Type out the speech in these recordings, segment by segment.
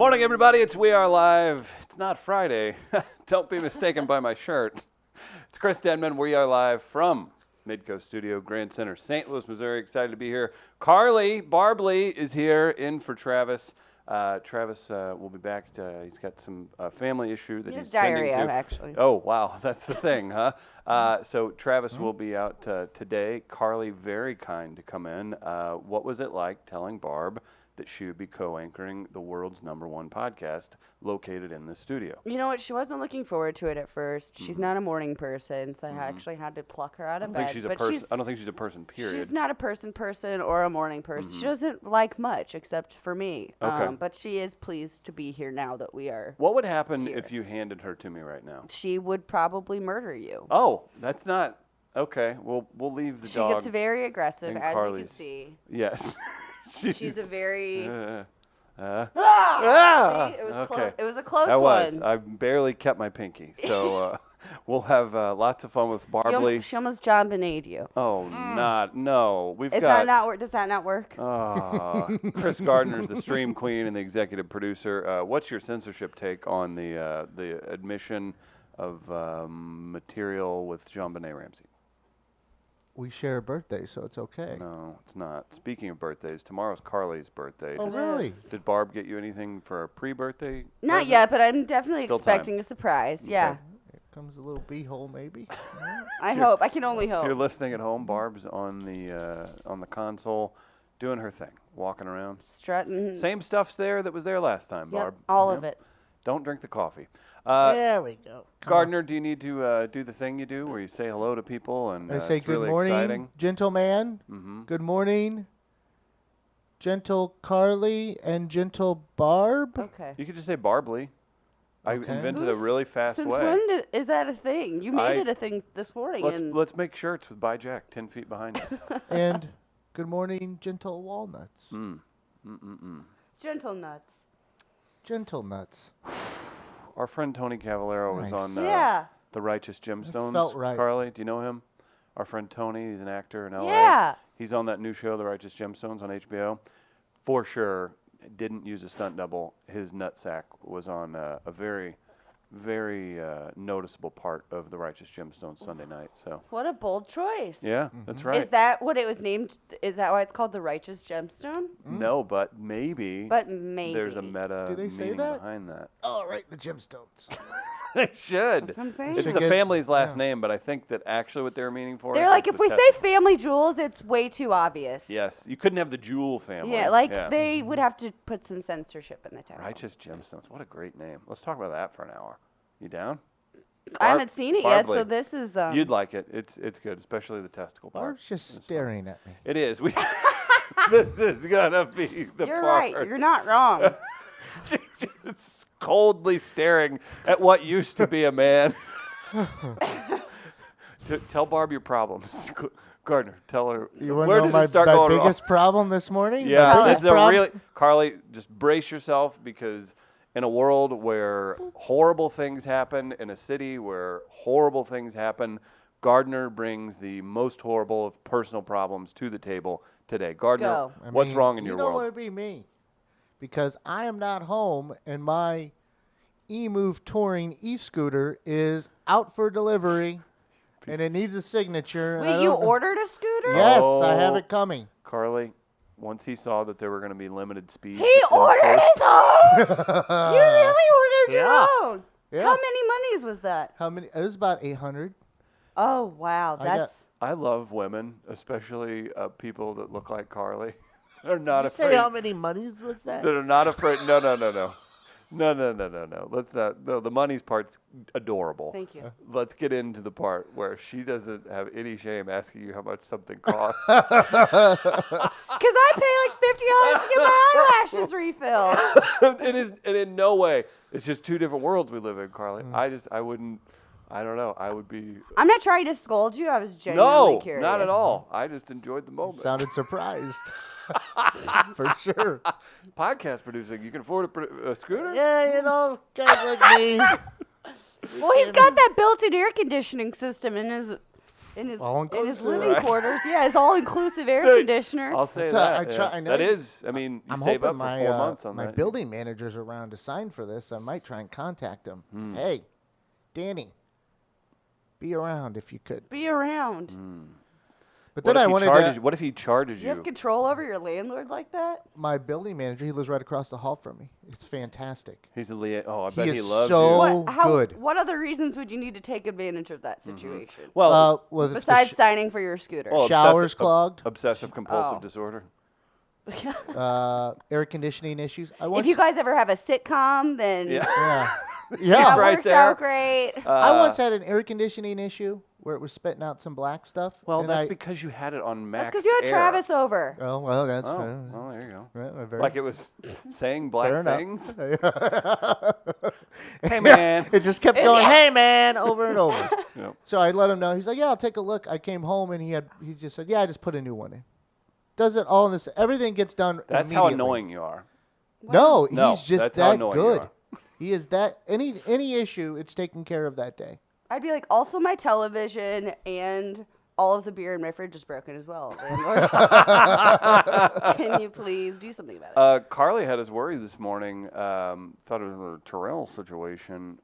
Morning, everybody. It's We Are Live. It's not Friday. Don't be mistaken by my shirt. It's Chris Denman. We are live from Midcoast Studio, Grand Center, St. Louis, Missouri. Excited to be here. Carly Barbley is here in for Travis. Travis will be back. He's got some family issue that he's tending diarrhea, to. actually. Oh, wow. That's the thing, huh? So Travis will be out today. Carly, very kind to come in. What was it like telling Barb that she would be co-anchoring the world's #1 podcast located in the studio? You know what? She wasn't looking forward to it at first. She's not a morning person, so I actually had to pluck her out of bed. I don't think she's a person, period. She's not a person or a morning person. She doesn't like much except for me. Okay. But she is pleased to be here now that we are. What would happen here. if you handed her to me right now? She would probably murder you. Oh, that's not... Okay, we'll leave the She dog. gets very aggressive, as Carly's. you can see. Yes. She's a very... See, Ah! it was Okay. close. It was a close That was. one. I barely kept my pinky. So we'll have lots of fun with Barbley. She almost John Benayed you. Oh, no. We've Does got... that not work? Chris Gardner's the stream queen and the executive producer. What's your censorship take on the admission of material with JonBenet Ramsey? We share a birthday, so it's okay. No, it's not. Speaking of birthdays, tomorrow's Carly's birthday. Oh, really? Did Barb get you anything for a pre-birthday? Not present? yet, but I'm definitely Still expecting time. a surprise. Okay. Yeah. Here comes a little beehole, maybe. I hope. I can only If you're hope. listening at home, Barb's on the console, doing her thing, walking around. Strutting. Same stuff's there that was there last time, Yep, Barb. all Yep. of it. Don't drink the coffee. There we go. Gardner, do you need to do the thing you do where you say hello to people and I say it's good really morning, exciting? gentleman. Mm-hmm. Good morning, gentle Carly and gentle Barb. Okay. You could just say Barbley. I Okay. invented a really fast Since way. when is that a thing? You made it a thing this morning. Let's make shirts with by Jack 10 feet behind us. And good morning, gentle walnuts. Gentle nuts. Gentle nuts. Our friend Tony Cavallero was Nice. on Yeah. The Righteous Gemstones. felt right. Carly, do you know him? Our friend Tony, he's an actor in LA. Yeah. He's on that new show, The Righteous Gemstones, on HBO. For sure, didn't use a stunt double. His nutsack was on a very, very noticeable part of The Righteous Gemstones Sunday night. So What a bold choice. yeah, that's right. Is that what it was named? Is that why it's called the Righteous Gemstone? No, but maybe. But maybe. There's a meta Do they say meaning that? behind that. Oh, right, the gemstones. They should. That's what I'm saying. It's Should the get- family's last yeah. name, but I think that actually what they're meaning for They're is like, the if we say test- family jewels, it's way too obvious. Yes, you couldn't have the Jewel family. Yeah, they would have to put some censorship in the title. Righteous Gemstones. What a great name. Let's talk about that for an hour. You down? I haven't seen it yet, so Barbley. this is. You'd like it. It's good, especially the testicle part. Barb's just staring at me. It is. We. This is gonna be the You're part. right. You're not wrong. She's just coldly staring at what used to be a man. Tell Barb your problems. Gardner, tell her. You want where to know did my it start going wrong? biggest problem this morning? My Yeah, Tell this biggest is a problem? really Carly. Just brace yourself because in a world where horrible things happen, in a city where horrible things happen, Gardner brings the most horrible of personal problems to the table today. Gardner, Go. I what's mean, wrong in your You don't world? want to be me. Because I am not home and my eMove Touring e-scooter is out for delivery and it needs a signature. and I Wait, you don't know- ordered a scooter? Yes, I have Oh. it coming. Carly, once he saw that there were going to be limited speeds. He ordered enforced- his own. You really ordered Yeah. your own. Yeah. How many monies was that? How many? It was about 800. Oh wow, I got- that's. I love women, especially people that look like Carly. They're not Did you afraid. say how many monies was that? That are not afraid. No. Let's not. No, the money's part's adorable. Thank you. Let's get into the part where she doesn't have any shame asking you how much something costs. Because I pay like $50 to get my eyelashes refilled. It is, and in no way, it's just two different worlds we live in, Carly. I wouldn't. I don't know. I would be. I'm not trying to scold you. I was genuinely No, curious. not at all. I just enjoyed the moment. Sounded surprised. For sure. Podcast producing, you can afford a scooter? Yeah, you know, guys like me. Well, he's got that built-in air conditioning system in his In his All-inclusive. living Right. quarters, yeah, his all-inclusive air So, conditioner. I'll say That's that. I try- I know That you- is, I mean, you I'm save hoping up for my 4 months on my that. building manager's around to sign for this. I might try and contact him. Hmm. Hey, Danny, be around if you could. Be around. But What then if I he wanted charges? to, What if he charges Do you have you? control over your landlord like that? my building manager. He lives right across the hall from me. It's fantastic. He's a Oh, I He bet he is loves so- you. What? How? good. What other reasons would you need to take advantage of that situation? Well, Well, it's the Besides signing for your scooter. well, showers clogged. Obsessive compulsive Oh. disorder. Air conditioning issues. I once, if you guys ever have a sitcom, then Yeah. yeah, that yeah. right works there. out great. I once had an air conditioning issue where it was spitting out some black stuff. Well, and that's I- because you had it on max. That's because you had Air. Travis over. Oh well, that's Oh, fair. well, there you go. Right, very- Like it was saying black fair enough. things. Hey man. it just kept going. Hey man, over and over. Yep. So I let him know. He's like, "Yeah, I'll take a look." I came home and he just said, "Yeah, I just put a new one in." Does it all in this? Everything gets done. That's how immediately. annoying you are. No, No, he's just that's how that annoying you good. are. He is that any issue, it's taken care of that day. I'd be like, also my television and all of the beer in my fridge is broken as well. Landlord. Can you please do something about it? Carly had us worried this morning. Thought it was a Terrell situation.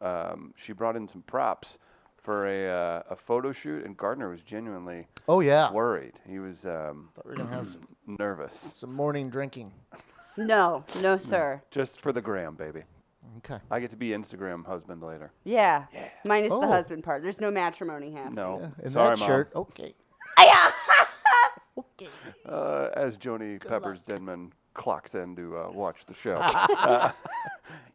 She brought in some props for a photo shoot, and Gardner was genuinely Oh yeah, worried. He was we're gonna have nervous. some morning drinking. No, sir. Just for the gram, baby. Okay. I get to be Instagram husband later. Yeah. Minus Oh. the husband part. There's no matrimony happening. No, Yeah, in sorry, that Mom. shirt. Okay. Okay. As Joni Peppers Denman clocks in to watch the show.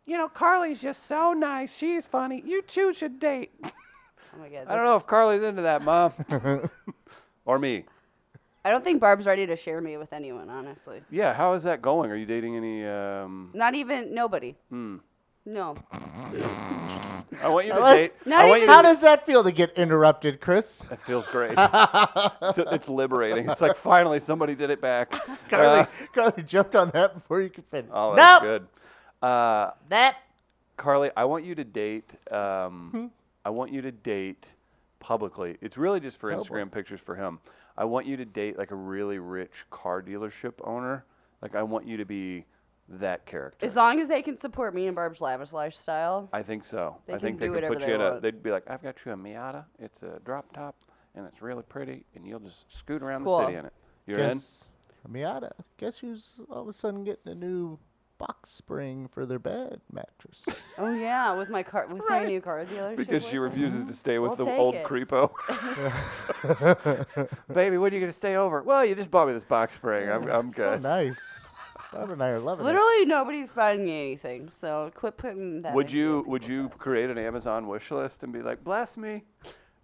You know, Carly's just so nice. She's funny. You two should date. Oh my god. I don't know if Carly's into that, Mom. Or me. I don't think Barb's ready to share me with anyone, honestly. Yeah, how is that going? Are you dating any? Not even nobody. Hmm. No. I want you to like- date. Not I want you even- How to. does that feel to get interrupted, Chris? It feels great. So it's liberating. It's like finally somebody did it back. Carly jumped on that before you could finish. Oh, that's Nope. good. That. Carly, I want you to date. I want you to date publicly. It's really just for Oh, boy. Instagram pictures for him. I want you to date like a really rich car dealership owner. Like I want you to be that character. As long as they can support me and Barb's lavish lifestyle. I think so. They I think can they do could whatever put they you in a. want. They'd be like, I've got you a Miata. It's a drop top, and it's really pretty, and you'll just scoot around Cool. the city in it. You're in. Guess Miata. Guess who's all of a sudden getting a new box spring for their bed mattress? Oh yeah, with my my new car dealership. Because she with refuses to stay with We'll the take old it. creepo. Baby, when are you gonna stay over? Well, you just bought me this box spring. I'm So good. nice. Barb and I are loving it. Literally nobody's buying me anything, so quit putting that. Would into you people's would you heads. create an Amazon wish list and be like, bless me,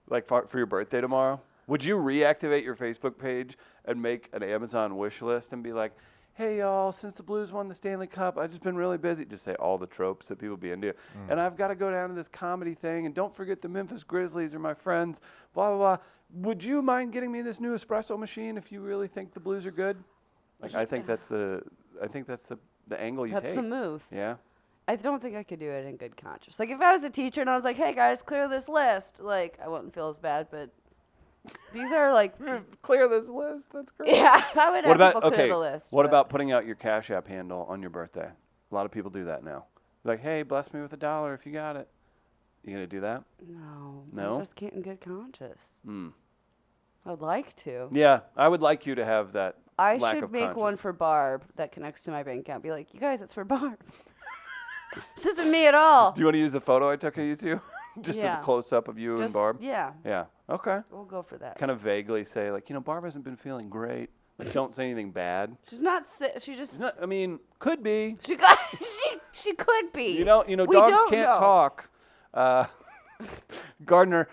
like for your birthday tomorrow? Would you reactivate your Facebook page and make an Amazon wish list and be like, hey y'all, since the Blues won the Stanley Cup, I've just been really busy. Just say all the tropes that people be into, and I've got to go down to this comedy thing, and don't forget the Memphis Grizzlies are my friends. Blah blah blah. Would you mind getting me this new espresso machine if you really think the Blues are good? Like I think that's the angle you That's take. the move. Yeah. I don't think I could do it in good conscience. Like if I was a teacher and I was like, "Hey guys, clear this list," like I wouldn't feel as bad. But these are like, Clear this list. That's great. yeah, I would have What about people clear okay? the list. What but- about putting out your Cash App handle on your birthday? A lot of people do that now. Like, hey, bless me with $1 if you got it. You gonna do that? No, No? I just can't in good conscience. Mm. I'd like to. Yeah, I would like you to have that. I lack should of make one conscience. for Barb that connects to my bank account. Be like, you guys, it's for Barb. This isn't me at all. Do you want to use the photo I took of you two? Just Yeah. a close up of you and Just- Barb. Yeah, Yeah. Okay. we'll go for that. Kind of vaguely say like, Barb hasn't been feeling great. Like, don't say anything bad. She's not sick. She just. It's not, I mean, could be. She got. She could be. You know, We dogs don't can't know. talk. Gardner,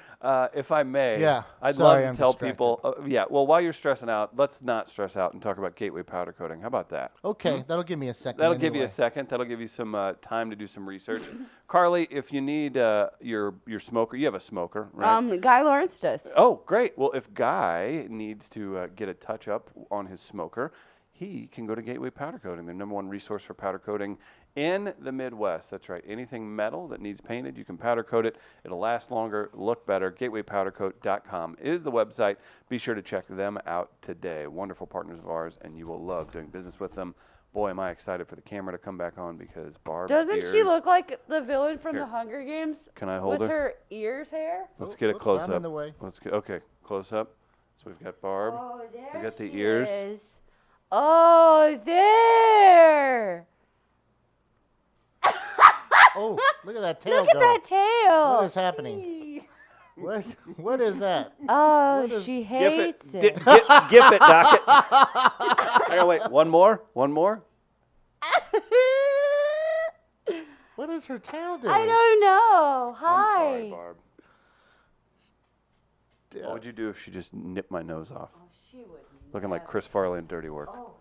if I may, Yeah, I'd sorry, love I'm to tell distracted. people. Well, while you're stressing out, let's not stress out and talk about gateway powder coating. How about that? Okay, that'll give me a second. That'll give you a anyway. second. That'll give you some time to do some research. Carly, if you need your smoker, you have a smoker, right? Guy Lawrence does. Oh, great. Well, if Guy needs to get a touch up on his smoker, he can go to Gateway Powder Coating, the #1 resource for powder coating in the Midwest. That's right. Anything metal that needs painted, you can powder coat it. It'll last longer, look better. GatewayPowderCoat.com is the website. Be sure to check them out today. Wonderful partners of ours, and you will love doing business with them. Boy, am I excited for the camera to come back on because Barb's Doesn't ears. she look like the villain from Here. the Hunger Games? Can I hold with her? her ears hair? Let's get a Oops, close I'm up. in the way. Let's get okay, close up. So we've got Barb. Oh, there We got the she ears. is. Oh, there. Oh, look at that tail Look at go. that tail. What is happening? What is that? Oh, What is- she Gif hates it. it. Gif it, Doc it. Hang on, wait. One more. What is her tail doing? I don't know. I'm sorry, Hi. Barb. Yeah. What would you do if she just nipped my nose off? Oh, she would. Looking like Chris Farley in Dirty Work. Oh.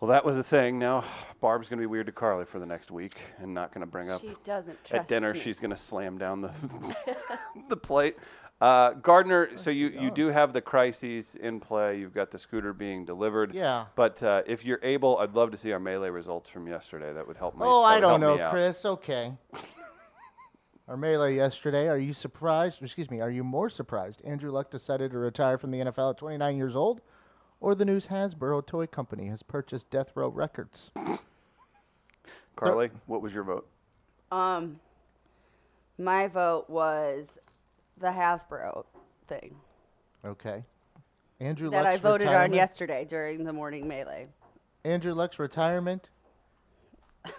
Well, that was a thing. Now, Barb's going to be weird to Carly for the next week and not going to bring up She doesn't trust at dinner. me. She's going to slam down the the plate. Gardner, so you going? do have the crises in play. You've got the scooter being delivered. Yeah. But if you're able, I'd love to see our melee results from yesterday. That would help me. Oh, that I would don't help know, me out. Chris. Okay. Our melee yesterday. Are you surprised? Excuse me. Are you more surprised? Andrew Luck decided to retire from the NFL at 29 years old, or the news Hasbro toy company has purchased Death Row Records? Carly, what was your vote? My vote was the Hasbro thing Okay. Andrew that Luck's I voted on retirement. yesterday during the morning melee. Andrew Luck's retirement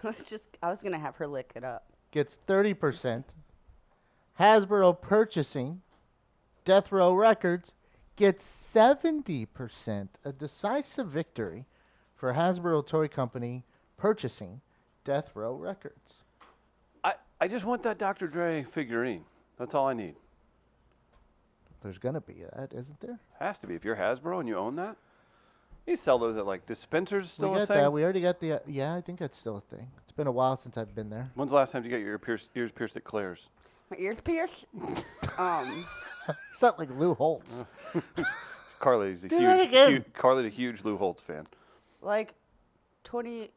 I was gonna have her lick it up. gets 30%. Hasbro purchasing Death Row Records gets 70%. A decisive victory for Hasbro Toy Company purchasing Death Row Records. I just want that Dr. Dre figurine. That's all I need. There's going to be that, isn't there? Has to be. If you're Hasbro and you own that, you sell those at like dispensers. Still we a got thing. that. We already got the. Yeah, I think that's still a thing. It's been a while since I've been there. When's the last time you got your ears pierced at Claire's? My ears pierced. It's not like Lou Holtz. Carly's a Do that again. Carly's a huge Lou Holtz fan. Like 20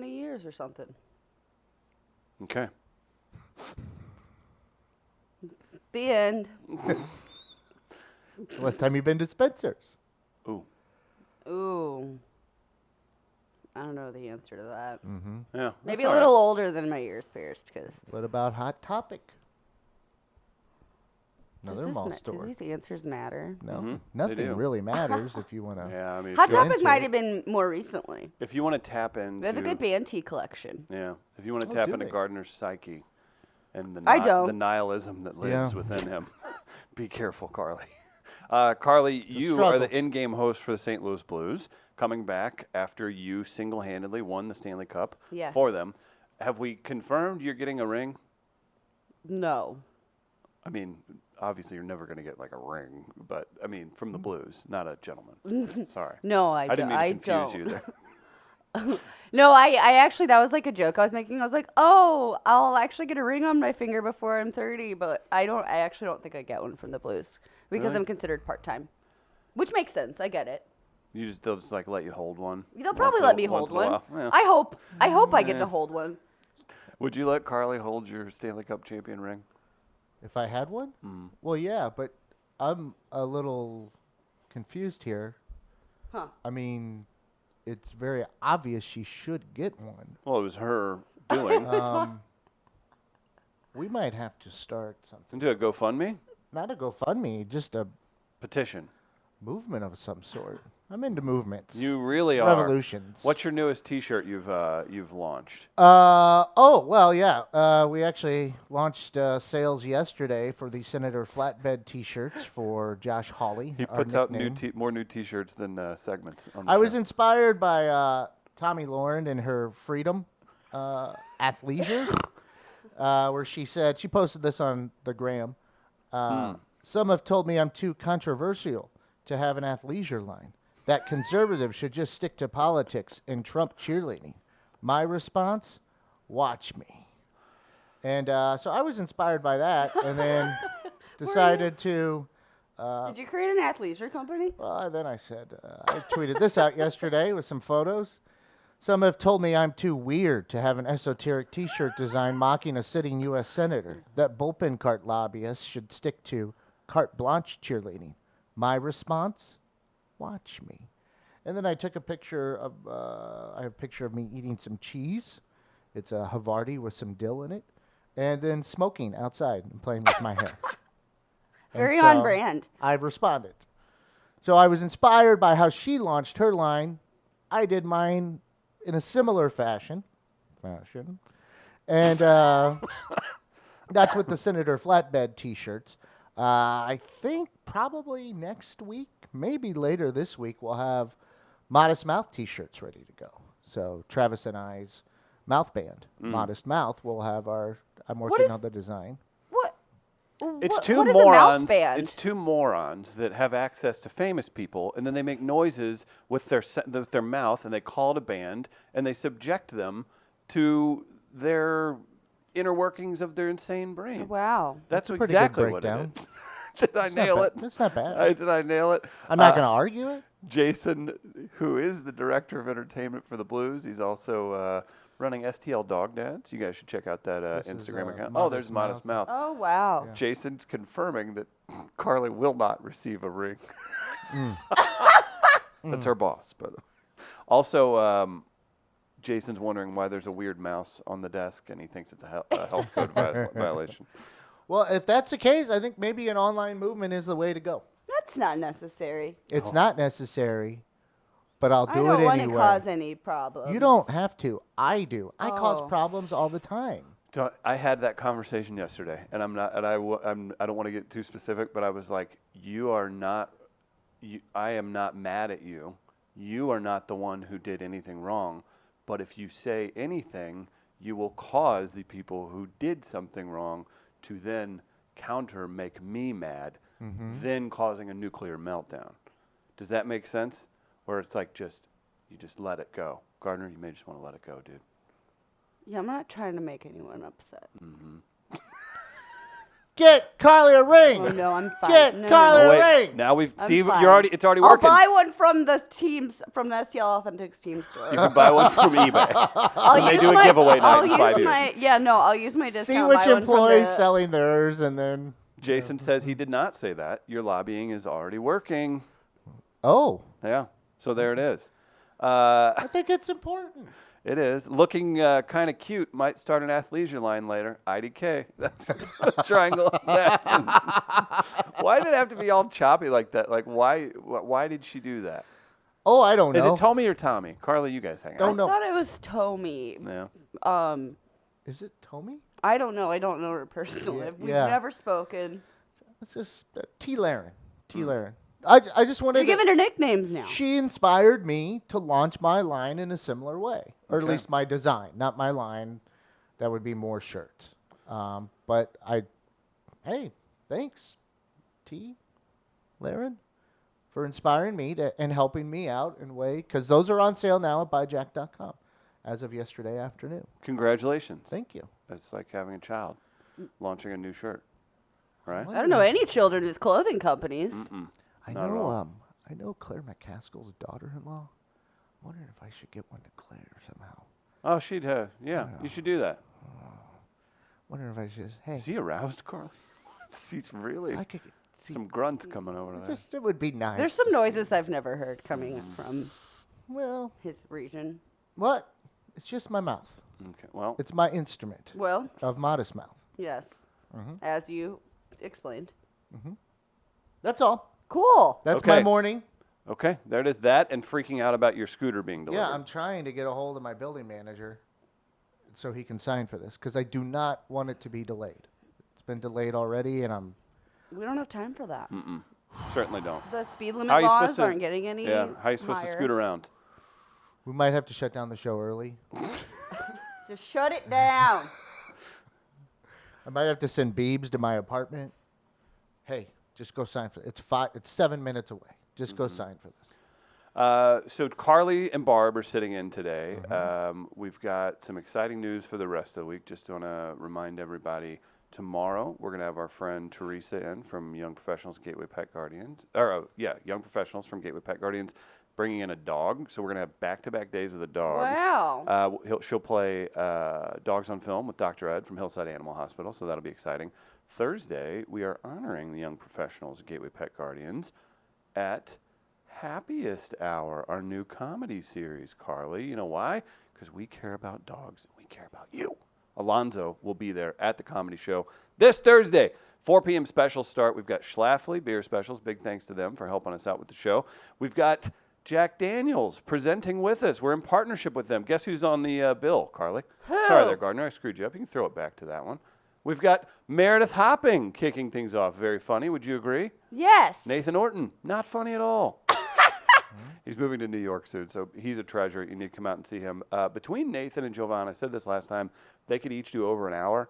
years or something. Okay. The end. Last time you've been to Spencer's. Ooh. Ooh. I don't know the answer to that. Mm-hmm. Yeah. Maybe that's a all little older than my ears pierced, because What about Hot Topic? Another mall do store. these answers matter? No, Mhm, they nothing do. really matters if you want right. to. Yeah, I mean, Hot if you, Topic- Topic into might it. have been more recently. if you want to tap into, They have a good band tea collection. yeah, if you want to Oh, tap do into they? Gardner's psyche and the I don't. the nihilism that lives Yeah. within him, be careful, Carly. Carly, you are the struggle. in-game host for the St. Louis Blues, coming back after you single-handedly won the Stanley Cup Yes. for them. Have we confirmed you're getting a ring? No. I mean, obviously you're never going to get like a ring, but I mean, from the Blues, not a gentleman. Sorry. No, I, I didn't mean to confuse don't. you there. No, I actually, that was like a joke I was making. I was like, oh, I'll actually get a ring on my finger before I'm 30, but I actually don't think I get one from the Blues because Really? I'm considered part-time, which makes sense. I get it. They'll just like let you hold one. They'll probably let me hold one. Once in a while. Yeah. I hope I get Yeah. to hold one. Would you let Carly hold your Stanley Cup champion ring? If I had one? Mm. Well, yeah, but I'm a little confused here. Huh. I mean, it's very obvious she should get one. Well, it was her doing. We might have to start something. Do a GoFundMe Not a GoFundMe, just a petition. movement of some sort. I'm into movements. You really are. Revolutions. What's your newest T-shirt you've launched? We actually launched sales yesterday for the Senator Flatbed T-shirts for Josh Hawley. He our puts out nickname. more new T-shirts than segments. On the I was show. inspired by Tommy Lauren and her Freedom athleisure, where she said, she posted this on the gram. Some have told me I'm too controversial to have an athleisure line, that conservatives should just stick to politics and Trump cheerleading. My response, watch me. And so I was inspired by that, and then decided to... Did you create an athleisure company? Well, then I said, I tweeted this out yesterday with some photos. Some have told me I'm too weird to have an esoteric T-shirt design mocking a sitting U.S. senator. That bullpen cart lobbyist should stick to carte blanche cheerleading. My response: watch me. And then I took a picture of I have a picture of me eating some cheese. It's a Havarti with some dill in it, and then smoking outside and playing with my hair. And Very so on brand. I've responded. So I was inspired by how she launched her line. I did mine in a similar fashion. And that's with the Senator Flatbed T-shirts. I think probably next week, maybe later this week, we'll have Modest Mouth T-shirts ready to go. So Travis and I's mouth band, Modest Mouth, will have our. I'm working on the design. What? It's what, two what is a mouth morons. band? It's two morons that have access to famous people, and then they make noises with their mouth, and they call it a band, and they subject them to their inner workings of their insane brains. Wow. That's a pretty good exactly what breakdown. it is. Did I nail it? That's not bad. Did I nail it? I'm not going to argue it. Jason, who is the director of entertainment for the Blues, he's also running STL Dog Dads. You guys should check out that This is, Instagram account. Modest Oh, there's Modest Mouth. Oh, wow. Yeah. Jason's confirming that Carly will not receive a ring. That's her boss, by the way. Also, Jason's wondering why there's a weird mouse on the desk, and he thinks it's a health code violation. Well, if that's the case, I think maybe an online movement is the way to go. That's not necessary. It's not necessary, but I'll I do don't it want anyway. to cause any problems. You don't have to. I do. I cause Oh. problems all the time. So I had that conversation yesterday, and I don't want to get too specific, but I was like, I am not mad at you. You are not the one who did anything wrong, but if you say anything, you will cause the people who did something wrong to then make me mad, then causing a nuclear meltdown. Does that make sense? Or it's like you just let it go. Gardner, you may just want to let it go, dude. Yeah, I'm not trying to make anyone upset. Get Carly a ring. Oh, no, I'm fine. Get No, Carly no, a no. wait, ring. now we've I'm see fine. it's already I'll working. buy one from the STL Authentics team store. You can buy one from eBay. I'll And they use do a my- giveaway night I'll in use 5 years. I'll use my discount. See which buy one from employee's the- selling theirs, and then. Jason says he did not say that. Your lobbying is already working. Oh, Yeah. So there it is. I think it's important. It is. Looking kind of cute. Might start an athleisure line later. IDK. That's Triangle Assassin. Why did it have to be all choppy like that? Like, why did she do that? Oh, I don't Is know. it Tommy or Tommy? Carly, you guys hang out. Don't know. I thought it was Tommy. Yeah. Is it Tommy? I don't know. I don't know her personally. Yeah, We've yeah. never spoken. It's just T. Laren. T. Laren. I just wanted You're giving her nicknames now. She inspired me to launch my line in a similar way, or at Okay. least my design, not my line. That would be more shirts. But hey, thanks, T. Laren, for inspiring me and helping me out in a way, because those are on sale now at buyjack.com as of yesterday afternoon. Congratulations. Thank you. It's like having a child launching a new shirt, right? I don't know any children with clothing companies. I Not at know. all. I know Claire McCaskill's daughter-in-law. I'm wondering if I should get one to Claire somehow. Oh, she'd have. Yeah, you should do that. Wondering if I should. Hey, Is he aroused, Carly? He's really I could see. some grunts coming over there. Just it would be nice. There's some to noises see. I've never heard coming from Well, his region. what? It's just my mouth. Okay. Well, It's my instrument Well, of modest mouth. yes, Mhm. as you explained. That's all. Cool. That's my Okay. morning. okay. There it is. That and freaking out about your scooter being delivered. Yeah, I'm trying to get a hold of my building manager so he can sign for this because I do not want it to be delayed. It's been delayed already, and We don't have time for that. Certainly don't. The speed limit How are you laws supposed to- aren't getting any Yeah. How are you supposed to higher. scoot around? we might have to shut down the show early. Just shut it down. I might have to send Beebs to my apartment. Hey, just go sign for it. It's 7 minutes away. Just go sign for this. So Carly and Barb are sitting in today. We've got some exciting news for the rest of the week. Just want to remind everybody, tomorrow we're going to have our friend Teresa in from Young Professionals Gateway Pet Guardians. Young Professionals from Gateway Pet Guardians. bringing in a dog. So we're going to have back-to-back days with a dog. Wow. She'll play Dogs on Film with Dr. Ed from Hillside Animal Hospital, so that'll be exciting. Thursday, we are honoring the young professionals at Gateway Pet Guardians at Happiest Hour, our new comedy series, Carly. You know why? Because we care about dogs and we care about you. Alonzo will be there at the comedy show this Thursday. 4 p.m. special start. We've got Schlafly beer specials. Big thanks to them for helping us out with the show. We've got Jack Daniels presenting with us. We're in partnership with them. Guess who's on the bill, Carly? Who? Sorry there, Gardner. I screwed you up. You can throw it back to that one. We've got Meredith Hopping kicking things off. Very funny. Would you agree? Yes. Nathan Orton, not funny at all. He's moving to New York soon, so he's a treasure. You need to come out and see him. Between Nathan and Jovan, I said this last time, they could each do over an hour,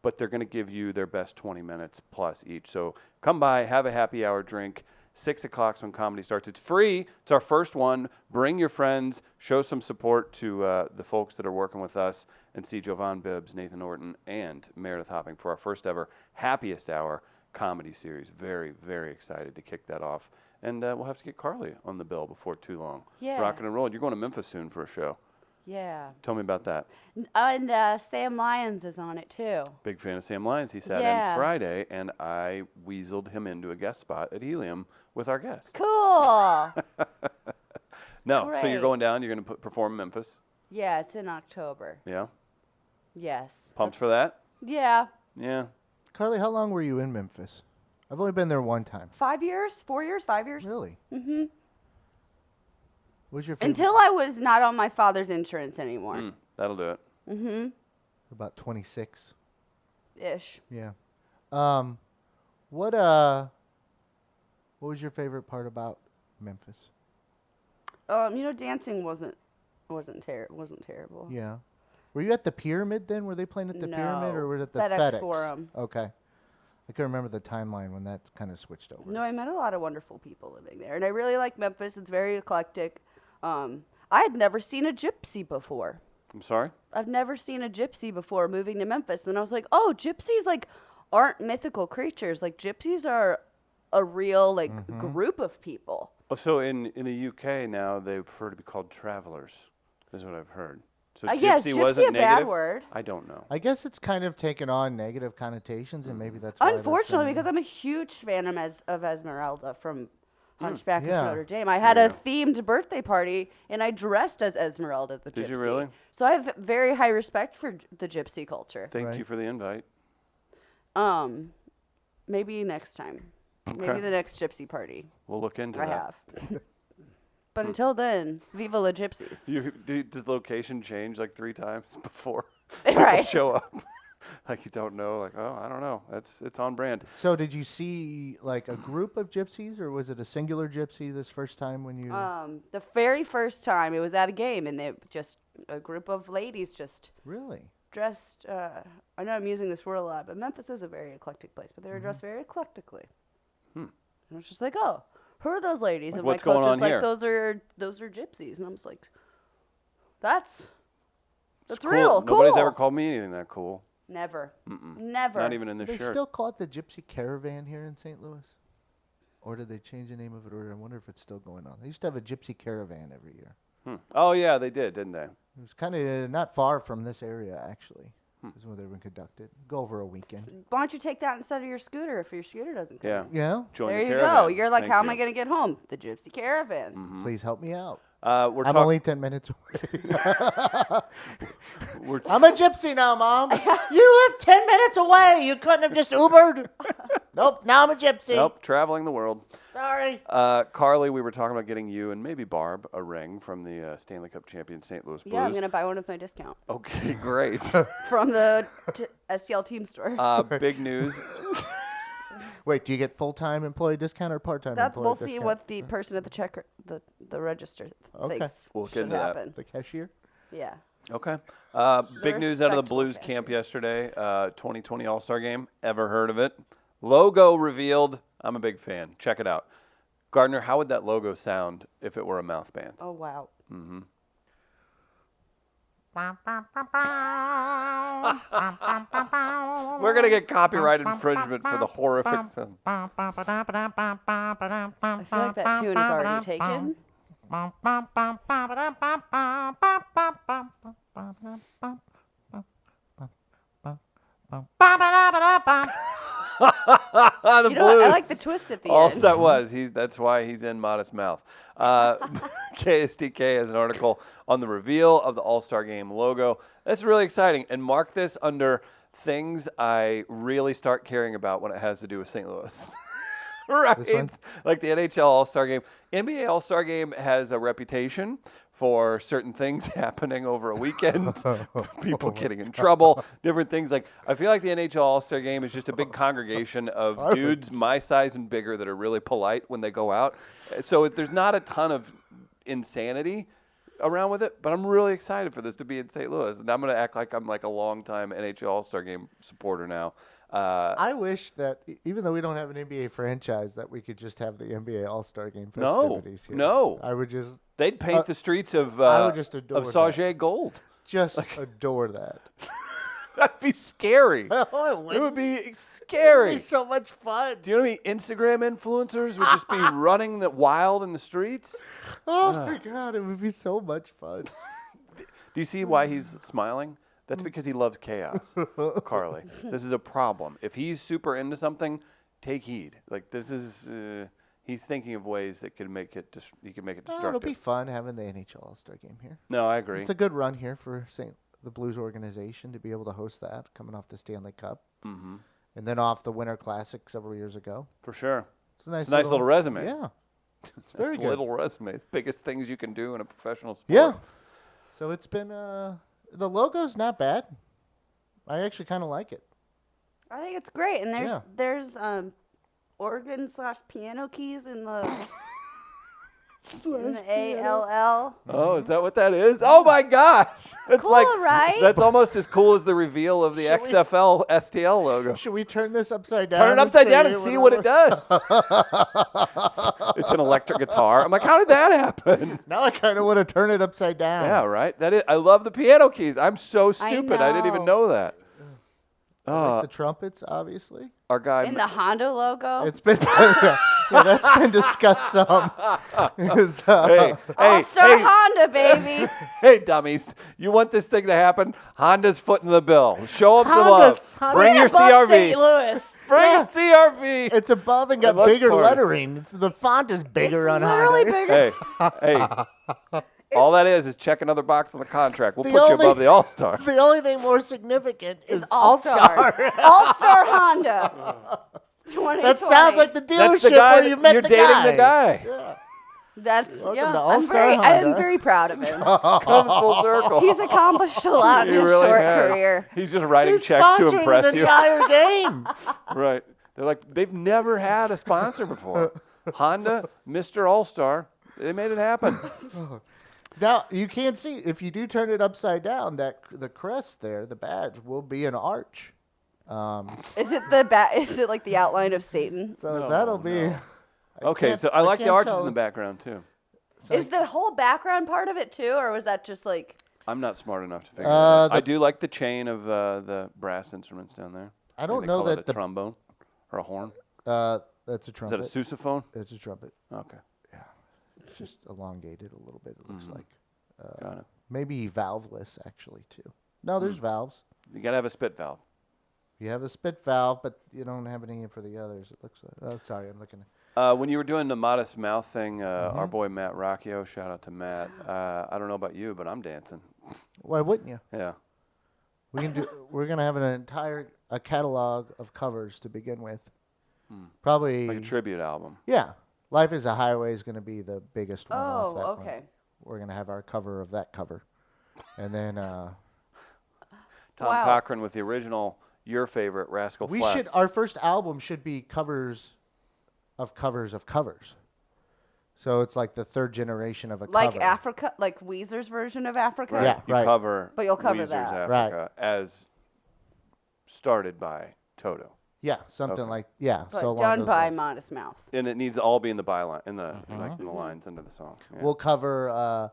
but they're going to give you their best 20 minutes plus each. So come by, have a happy hour drink. 6 o'clock when comedy starts. It's free. It's our first one. Bring your friends. Show some support to the folks that are working with us and see Jovan Bibbs, Nathan Orton, and Meredith Hopping for our first ever Happiest Hour comedy series. Very, very excited to kick that off. And we'll have to get Carly on the bill before too long. Yeah. Rocking and rolling. You're going to Memphis soon for a show. Yeah. Tell me about that. And Sam Lyons is on it too. Big fan of Sam Lyons. He sat in Friday, and I weaseled him into a guest spot at Helium with our guest. Cool. No, so you're Great. going down. You're going to perform in Memphis. Yeah, it's in October. Yeah. Yes. Pumped for that? Yeah. Yeah. Carly, how long were you in Memphis? I've only been there one time. 5 years? 4 years? 5 years? Really? Mm-hmm. What's your favorite? Until I was not on my father's insurance anymore. That'll do it. Mm-hmm. About 26. Ish. Yeah. What was your favorite part about Memphis? Dancing wasn't terrible. Yeah. Were you at the Pyramid then? Were they playing at the Pyramid or was it the FedEx? Forum. Okay. I can remember the timeline when that kind of switched over. No, I met a lot of wonderful people living there, and I really like Memphis. It's very eclectic. I had never seen a gypsy before. I'm sorry? I've never seen a gypsy before moving to Memphis. Then I was like, oh, gypsies aren't mythical creatures. Like gypsies are a real group of people. Oh, so in the UK now they prefer to be called travelers, is what I've heard. So gypsy yes, gypsy wasn't a negative? bad word. I don't know. I guess it's kind of taken on negative connotations, and maybe that's why they're Unfortunately, saying- because I'm a huge fan of Esmeralda from Hunchback Yeah. of Notre Dame. I had There a you themed birthday party, and I dressed as Esmeralda the gypsy. Did you really? So I have very high respect for the gypsy culture. Thank Right. you for the invite. Maybe next time. Maybe Okay. the next gypsy party We'll look into I that. have. But until then, viva la gypsies. Does the location change like 3 times before Right. people show up? Like you don't know, like, oh, I don't know. It's on brand. So did you see like a group of gypsies, or was it a singular gypsy this first time when you? The very first time it was at a game, and they just a group of ladies just Really? dressed. I know I'm using this word a lot, but Memphis is a very eclectic place. But they were dressed very eclectically. And I was just like, oh, who are those ladies? Like, and what's my coach going was on like, here? those are gypsies, and I'm just like, that's It's real. Cool. Nobody's ever called me anything that cool. Never. Mm-mm. Never. Not even in Do this they shirt. still call it the Gypsy Caravan here in St. Louis? Or did they change the name of it? Or I wonder if it's still going on. They used to have a Gypsy Caravan every year. Oh yeah, they did, didn't they? It was kind of not far from this area, actually. Is where they were conducted. Go over a weekend. Why don't you take that instead of your scooter if your scooter doesn't come? Yeah. Yeah. Join There the you caravan. go. You're like, Thank how am I you. going to get home? The Gypsy Caravan. Mm-hmm. Please help me out. We're I'm only 10 minutes away. we're I'm a gypsy now, Mom. You live 10 minutes away. You couldn't have just Ubered. Nope, now I'm a gypsy. Nope, traveling the world. Sorry. Carly, we were talking about getting you and maybe Barb a ring from the Stanley Cup champion St. Louis Blues. Yeah, I'm going to buy one with my discount Okay, great. from the STL team store. Big news. Wait, do you get full-time employee discount or part-time employee We'll discount? see what the person at the checker, the register Okay. thinks We'll get should into that. happen. The cashier? Yeah. Okay. They're Big news out of the respectable Blues cashier. camp yesterday. 2020 All-Star Game. Ever heard of it? Logo revealed. I'm a big fan. Check it out. Gardner, how would that logo sound if it were a mouth band? Oh, wow. Mm-hmm. We're going to get copyright infringement for the horrific sound. I feel like that tune is already taken. The You know what? I blues. like the twist at the All end. that was. That's why he's in Modest Mouth. KSTK has an article on the reveal of the All-Star Game logo. That's really exciting. And mark this under things I really start caring about when it has to do with St. Louis. Right? This one? Like the NHL All-Star Game. NBA All-Star Game has a reputation for certain things happening over a weekend, people getting in trouble, different things. Like, I feel like the NHL All-Star Game is just a big congregation of dudes my size and bigger that are really polite when they go out. So there's not a ton of insanity around with it, but I'm really excited for this to be in St. Louis. And I'm going to act like I'm like a longtime NHL All-Star Game supporter now. I wish that even though we don't have an NBA franchise, that we could just have the NBA All-Star Game No, festivities here. no. I would just They'd paint the streets of I would just adore Sauget gold. adore that. That'd be scary. Oh, It would be It would scary. be so much fun. Do you know how many Instagram influencers would just be running the wild in the streets? Oh my God, it would be so much fun. Do you see why he's smiling? That's because he loves chaos, Carly. This is a problem. If he's super into something, take heed. Like this is, he's thinking of ways that could make it. He could make it Oh, destructive. it'll be fun having the NHL All-Star Game here. No, I agree. It's a good run here for the Blues organization to be able to host that, coming off the Stanley Cup, Mm-hmm. and then off the Winter Classic several years ago. For sure. It's a nice, It's a nice little resume. Yeah, It's very a good. little resume. Biggest things you can do in a professional sport. Yeah. So it's been the logo's not bad. I actually kind of like it. I think it's great, and Yeah. there's organ/piano keys in the ALL. Oh, is that what that is? Oh my gosh! It's Cool, like right? that's almost as cool as the reveal of the Should we- XFL STL logo. Should we turn this upside down? Turn it upside down and see see what it does. It's an electric guitar. I'm like, how did that happen? Now I kind of want to turn it upside down. Yeah, right. That is. I love the piano keys. I'm so stupid. I didn't even know. know that. I like the trumpets, obviously. Our guy. In the Honda logo. It's been yeah, that's been discussed some. Hey, All-Star hey, Honda, baby. hey, dummies! You want this thing to happen? Honda's footing the bill. Show them the Honda's- love. Bring your Above St. CRV. Louis. Bring Yeah. a CRV. It's above and got Let's bigger party. lettering. The font is bigger It's on literally Honda. bigger. Hey. All that is check another box on the contract. We'll The put you only- above the All-Star. The only thing more significant is It's All-Star. All-Star. All-Star Honda. 2020. That sounds like the That's dealership the guy where you met you're the dating guy. the guy. Yeah. That's Welcome yeah. to I'm All-Star I'm Honda. very proud of him. Comes full circle. He's accomplished a lot in He his really short has. career. He's just writing He's checks to sponsoring impress an you. entire game. Right. They're like, they've never had a sponsor before. Honda, Mr. All-Star, they made it happen. Now you can't see if you do turn it upside down. That the crest there, the badge, will be an arch. Is it Is it like the outline of Satan? So No, that'll be. no. I Okay, can't- so I like the can't arches tell. in the background, too. So Is the whole background part of it too, or was that just like? I'm not smart enough to figure that out. I the- do like the chain of the brass instruments down there. I don't They know call it that a the trombone or a horn. that's a Is that trumpet. a sousaphone? It's a trumpet. Okay, It's just elongated a little bit. It looks like. got it. Maybe valveless actually too. No, there's valves. You gotta have a spit valve. You have a spit valve, but you don't have any for the others. It looks like. Oh, sorry, I'm looking. When you were doing the Modest Mouth thing, our boy Matt Rocchio, shout out to Matt. I don't know about you, but I'm dancing. Why wouldn't you? Yeah. We can do. We're gonna have an entire catalog of covers to begin with. Probably. Like a tribute album. Yeah, Life is a Highway is gonna be the biggest one off Oh, that one. okay. We're gonna have our cover of that cover, and then Tom Wow. Cochran with the original, your favorite, Rascal we Flatts. should. Our first album should be covers of covers of covers. So it's like the third generation of a Like cover. Africa, like Weezer's version of Africa. Right. Yeah, you right. cover But you'll cover Weezer's that. Africa as started by Toto. Yeah, something Okay. like yeah. But so along done those by lines. Modest Mouth. And it needs to all be in the byline, in the like in the lines under the song. Yeah. We'll cover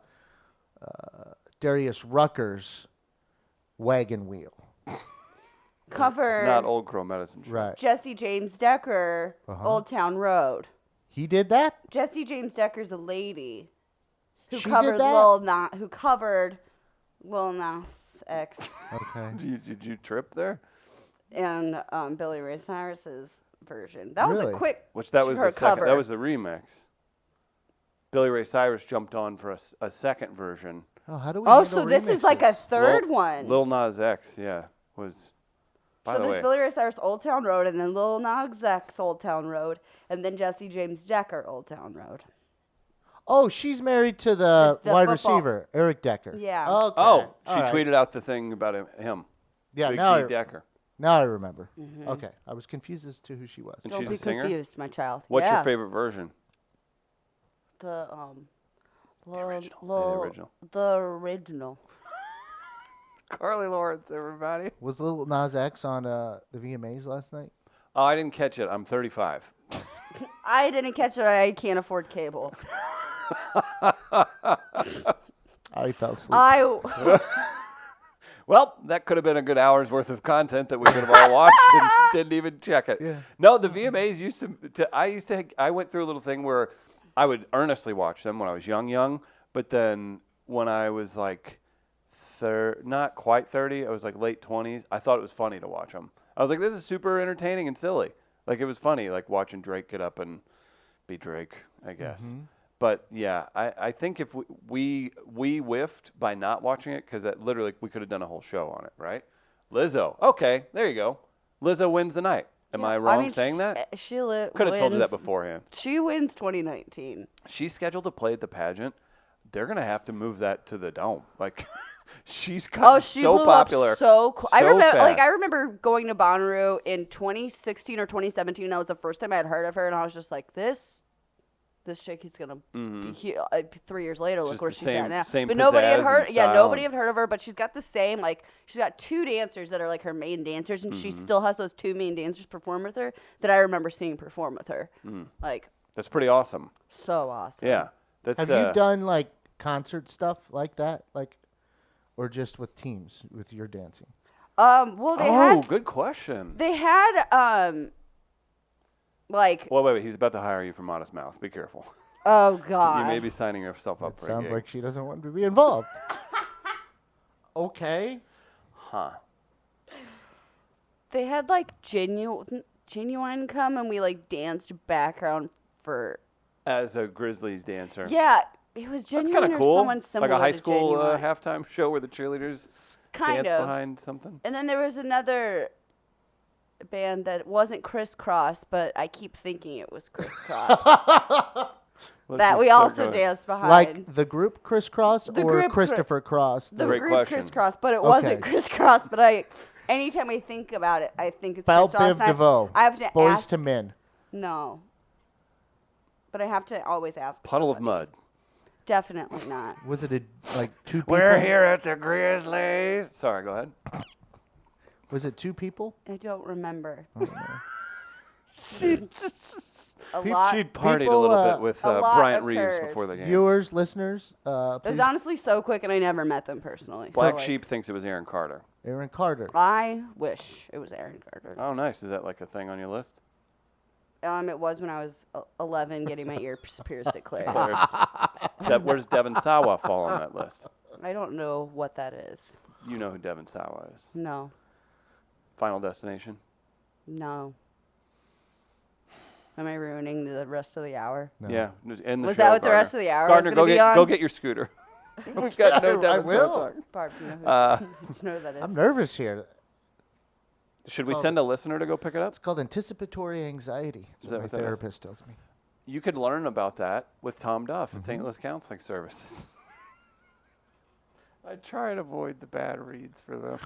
Darius Rucker's Wagon Wheel. Covered Not Old Crow Medicine Show. Right. Jesse James Decker, Old Town Road. He did that? Jesse James Decker's a lady who She did covered that? Lil Nas X Okay. Did you trip there? and Billy Ray Cyrus's version. That was Really? a quick Which that was her the second. cover. That was the remix. Billy Ray Cyrus jumped on for a second version. Oh, how do we Oh, handle so this is like a remixes? third one. Lil Nas X, yeah, was. By So the there's way, Billy Ray Cyrus Old Town Road, and then Lil Nas X Old Town Road, and then Jesse James Decker Old Town Road. Oh, she's married to the The wide football. receiver, Eric Decker. Yeah. Okay. oh, she All right. tweeted out the thing about him. Yeah, Big now D I, Decker. now I remember. Mhm. Okay, I was confused as to who she was. And Don't she's be a singer? confused, my child. What's yeah. your favorite version? The original. Say the original. The original. Carly Lawrence, everybody. Was Lil Nas X on the VMAs last night? Oh, I didn't catch it. I'm 35. I didn't catch it. I can't afford cable. I fell asleep. Well, that could have been a good hour's worth of content that we could have all watched and didn't even check it. Yeah. No, the VMAs used to. I went through a little thing where I would earnestly watch them when I was young, but then when I was like, not quite 30, I was like late 20s. I thought it was funny to watch them. I was like, this is super entertaining and silly. Like it was funny, like watching Drake get up and be Drake, I guess. Mhm. But yeah, I think if we whiffed by not watching it, because that literally we could have done a whole show on it, right? Lizzo, okay, there you go. Lizzo wins the night. Am I wrong saying that? Sheila Could have told you that wins- beforehand. She wins 2019. She's scheduled to play at the pageant. They're gonna have to move that to the Dome. Like, she's gotten Oh, she so blew popular. up so cool. I so remember, fast. I remember going to Bonnaroo in 2016 or 2017. That was the first time I had heard of her, and I was just like, this chick is gonna be huge. 3 years later, look Just where the she's same- at now. same But nobody had pizzazz heard. and Yeah, style nobody and- had heard of her. But she's got the same. Like, she's got two dancers that are like her main dancers, and Mm-hmm. she still has those two main dancers perform with her that I remember seeing perform with her. Like, That's pretty awesome. so awesome. Yeah. That's Have you done like concert stuff like that, like, or just with teams with your dancing? Well, good question. they had like, Well, wait. He's about to hire you for Modest Mouth. Be careful. oh god. You may be signing yourself up It for a sounds gig. like she doesn't want to be involved. Okay. Huh. They had like genuine come, and we like danced background for. As a Grizzlies dancer. Yeah, it was That's genuine kind or of cool. someone similar Like a high to school Genuine. halftime show where the cheerleaders Kind dance of. behind something. And then there was another band that wasn't Crisscross, but I keep thinking it was Crisscross. Let's that just we start also going. danced behind. Like the group Crisscross The or group Christopher Cross? the Great group question. Crisscross, but it Okay. wasn't Crisscross. But anytime I think about it, I think it's Belle Crisscross. Biv and DeVoe. I have to Boys ask. to Men. No. But I have to always ask. Puddle of somebody. mud. Definitely not. Was it like two people? We're here at the Grizzlies. Sorry, go ahead. Was it two people? I don't remember. I don't know. A lot. She'd partied a people, little bit with a lot Bryant Reeves occurred. before the game. Viewers, listeners, It was please, honestly so quick, and I never met them personally. Black so, like, Sheep thinks it was Aaron Carter. Aaron Carter. I wish it was Aaron Carter. Oh, nice. Is that like a thing on your list? It was when I was 11, getting my ears pierced at Claire's. Where does Devin Sawa fall on that list? I don't know what that is. You know who Devin Sawa is. No, Final Destination. no. Am I ruining the rest of the hour? No. Yeah. In the Was show, that what the Gardner. rest of the hour was Gardner, gonna be on? go get your scooter. We've got no I Devin Sawa will. talk. Barb, do you know who, Uh, do you know who that is? I'm nervous here. Should we send a listener to go pick it up? It's called anticipatory anxiety. Is That's that what what my that is? therapist tells me. You could learn about that with Tom Duff at St. Louis Counseling Services. I try and avoid the bad reads for them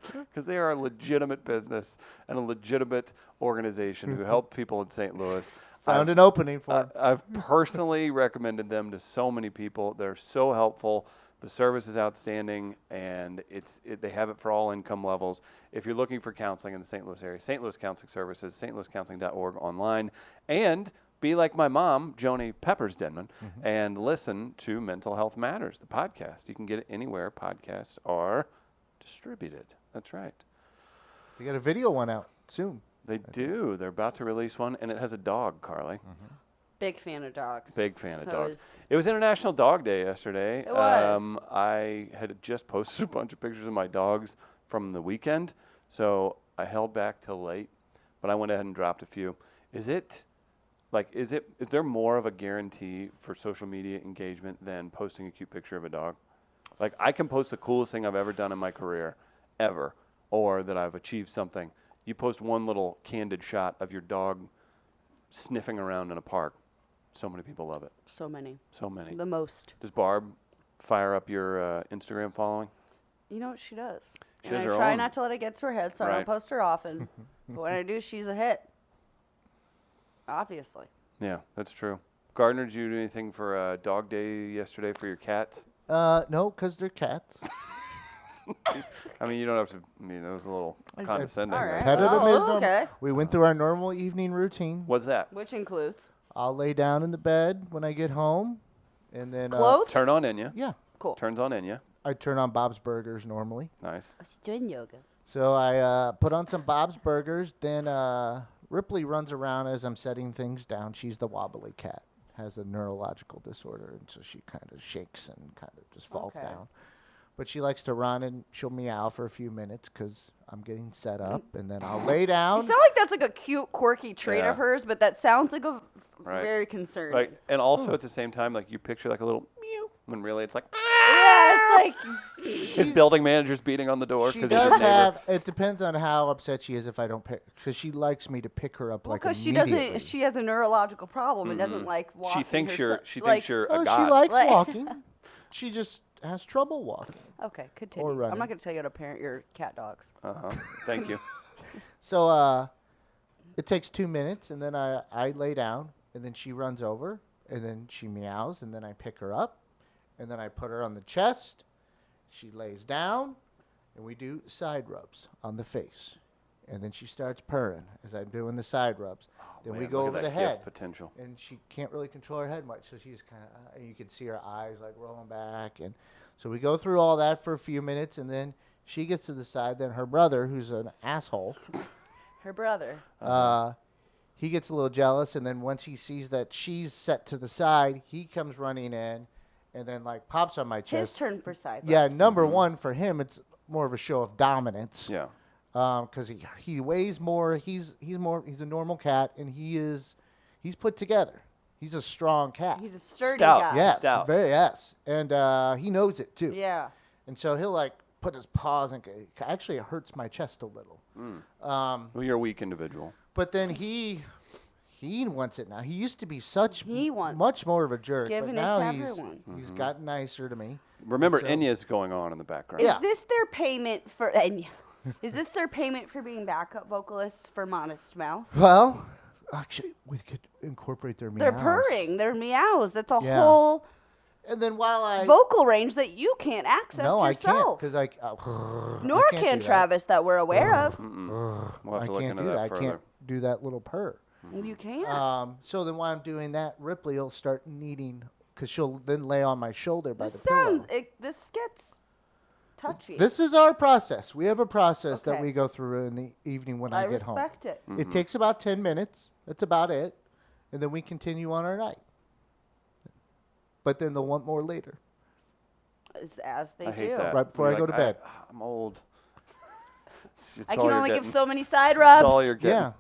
because they are a legitimate business and a legitimate organization who help people in St. Louis. Found an opening for him. I've personally recommended them to so many people. They're so helpful. The service is outstanding, and they have it for all income levels. If you're looking for counseling in the St. Louis area, St. Louis Counseling Services, stlouiscounseling.org online, and be like my mom, Joni Peppers Denman, and listen to Mental Health Matters, the podcast. You can get it anywhere podcasts are distributed. That's right. They got a video one out soon. They do. They're about to release one, and it has a dog, Carly. Big fan of dogs. Big fan of So dogs. is- It was International Dog Day yesterday. It was. I had just posted a bunch of pictures of my dogs from the weekend, so I held back till late, but I went ahead and dropped a few. Is there more of a guarantee for social media engagement than posting a cute picture of a dog? Like, I can post the coolest thing I've ever done in my career, ever, or that I've achieved something. You post one little candid shot of your dog sniffing around in a park. So many people love it. So many. So many. The most. Does Barb fire up your Instagram following? You know what she does. She And has I her try own. not to let it get to her head, so I Right. don't post her often. But when I do, she's a hit. Obviously. Yeah, that's true. Gardner, did you do anything for Dog Day yesterday for your cats? No, because they're cats. I mean, you don't have to. I mean, that was a little condescending. All right. Petted them Oh, as normal. okay. We went through our normal evening routine. What's that? Which includes I'll lay down in the bed when I get home, and then clothes. Turn on Inya. Yeah, Cool. Turns on Inya. I turn on Bob's Burgers normally. Nice. She's doing yoga. So I put on some Bob's Burgers. Then Ripley runs around as I'm setting things down. She's the wobbly cat, has a neurological disorder, and so she kind of shakes and kind of just falls Okay. down. But she likes to run and she'll meow for a few minutes because I'm getting set up, and then I'll lay You down. sound like that's like a cute, quirky trait Yeah. of hers, but that sounds like a Right. very concerning. Like, and also at the same time, like you picture like a little mew when really it's like Yeah, it's like his building manager's beating on the door She because he's does his neighbor. have. It depends on how upset she is if I don't pick, because she likes me to pick her up like because she immediately. doesn't. She has a neurological problem and doesn't like walking. She thinks you're. herself. She like, thinks you're Oh, a she god. likes Like- walking. She just has trouble walking. Okay, continue. Or I'm running. not going to tell you how to parent your cat dogs. Thank you. So it takes 2 minutes, and then I lay down, and then she runs over, and then she meows, and then I pick her up, and then I put her on the chest. She lays down, and we do side rubs on the face. And then she starts purring as I'm doing the side rubs. Then we Man, go look over at the that head. gift potential. And she can't really control her head much, so she's kind of, you can see her eyes like rolling back, and so we go through all that for a few minutes, and then she gets to the side. Then her brother, who's an asshole, Her brother. he gets a little jealous, and then once he sees that she's set to the side, he comes running in, and then like pops on my His chest. turn for side. Yeah, rubs. number one for him, it's more of a show of dominance. Yeah. Because he weighs more. He's a normal cat, and he's put together. He's a strong cat. He's a sturdy Stout. guy. Yes, Stout. yes, and he knows it too. Yeah. And so he'll like put his paws and actually it hurts my chest a little. Well, you're a weak individual. But then he wants it now. He used to be much more of a jerk, Giving but it now to he's everyone. gotten nicer to me. Remember, So- Inya's going on in the background. Yeah. Is this their payment for? And is this their payment for being backup vocalists for Modest Mouth? Well, actually, we could incorporate their meows. They're purring. They're meows. That's a Yeah. whole And then while I vocal range that you can't access no, I can't yourself. because Nor I can't can do that. Travis that we're aware of. We'll have I to look can't into do that. that I further. can't do that little purr. You can. So then while I'm doing that, Ripley will start kneading because she'll then lay on my shoulder by This the pillow. sounds. This gets touchy. This is our process. We have a process that Okay. we go through in the evening when I get home. respect it. It takes about 10 minutes. That's about it. And then we continue on our night. But then they'll want more later. As they I do. hate that. Right before You're I go like, to bed. I'm old. It's I all can you're only give getting. so many side It's rubs. all you're getting. Yeah.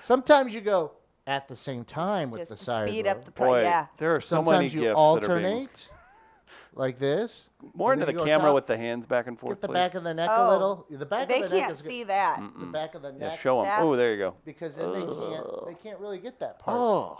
Sometimes you go at the same time with Just the to side speed rub. up the Boy, yeah. there are so many Sometimes you gifts that are being alternate like this. more and into then the you go camera top, with the hands back and forth. Get the please. back of the neck Oh, a little. The back They of the neck can't is good. see that. The back of the Yeah, neck. show them. Oh, there you That's- go. Because then they can't really get that part. Oh.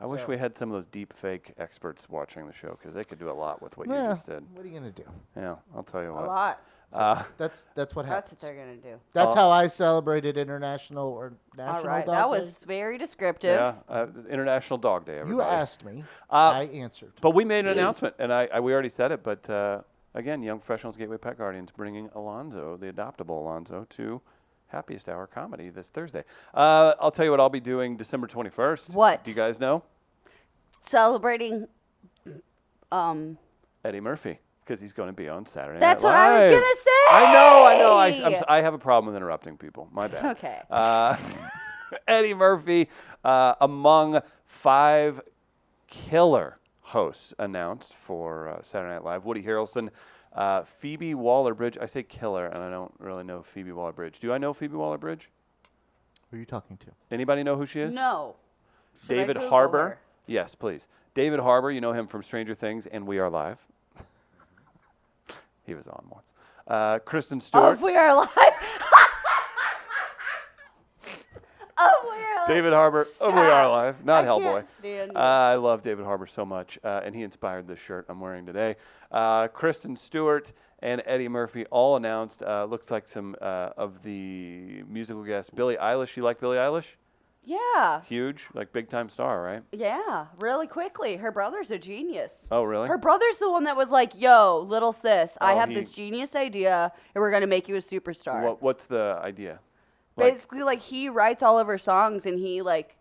I wish So- we had some of those deep fake experts watching the show because they could do a lot with what you Yeah, just did. what are you gonna do? Yeah, I'll tell you A what. lot. That's what That's happens. what they're gonna do. That's Oh. how I celebrated International or National All right, Dog that Day. was very descriptive. Yeah, International Dog Day, You everybody. asked me. Uh, I answered. But we made an announcement, and we already said it, but again, Young Professionals Gateway Pet Guardians bringing Alonzo, the adoptable Alonzo, to Happiest Hour Comedy this Thursday. I'll tell you what I'll be doing December 21st. What? Do you guys know? Celebrating. Eddie Murphy, because he's going to be on Saturday That's Night what I was Live. gonna say. I know. I have a problem with interrupting people. My bad. It's okay. Eddie Murphy, among 5 killer hosts announced for Saturday Night Live. Woody Harrelson, Phoebe Waller-Bridge. I say killer, and I don't really know Phoebe Waller-Bridge. Do I know Phoebe Waller-Bridge? Who are you talking to? Anybody know who she is? No. Should I David Google Harbour. her? Yes, please. David Harbour, you know him from Stranger Things and We Are Live. He was on once. Kristen Oh, Stewart. We Are Alive. Oh, We Are Alive. David Harbour of We Are Alive, not I Hellboy. can't stand you. I love David Harbour so much, and he inspired this shirt I'm wearing today. Kristen Stewart and Eddie Murphy all announced. Looks like some of the musical guests. Billie Eilish, you like Billie Eilish? Yeah. Huge, like big time star, right? Yeah. Really quickly. Her brother's a genius. Oh, really? Her brother's the one that was like, yo, little sis, I Oh, have he- this genius idea, and we're going to make you a superstar. What's the idea? Like- Basically, like, he writes all of her songs, and he, like,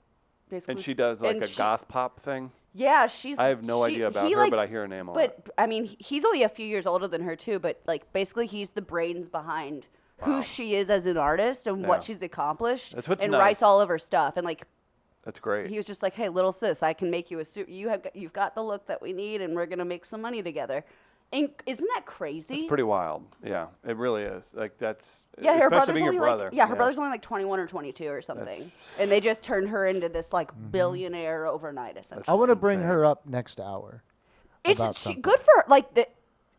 basically... and she does like and a goth pop thing? Yeah, she's... I have no idea about her, but I hear her name a lot. But, I mean, he's only a few years older than her, too, but, like, basically, he's the brains behind who she is as an artist and Yeah. what she's accomplished. That's what's and nice. writes all of her stuff. And, like, That's great. he was just like, hey, little sis, I can make you you've got the look that we need, and we're going to make some money together. And isn't that crazy? It's pretty wild. Yeah, it really is. Like that's Yeah, her especially brother's being only your brother. her brother's only like 21 or 22 or something, That's- and they just turned her into this like billionaire overnight. Essentially, I want to bring insane. her up next hour. about it's something. good for her. Like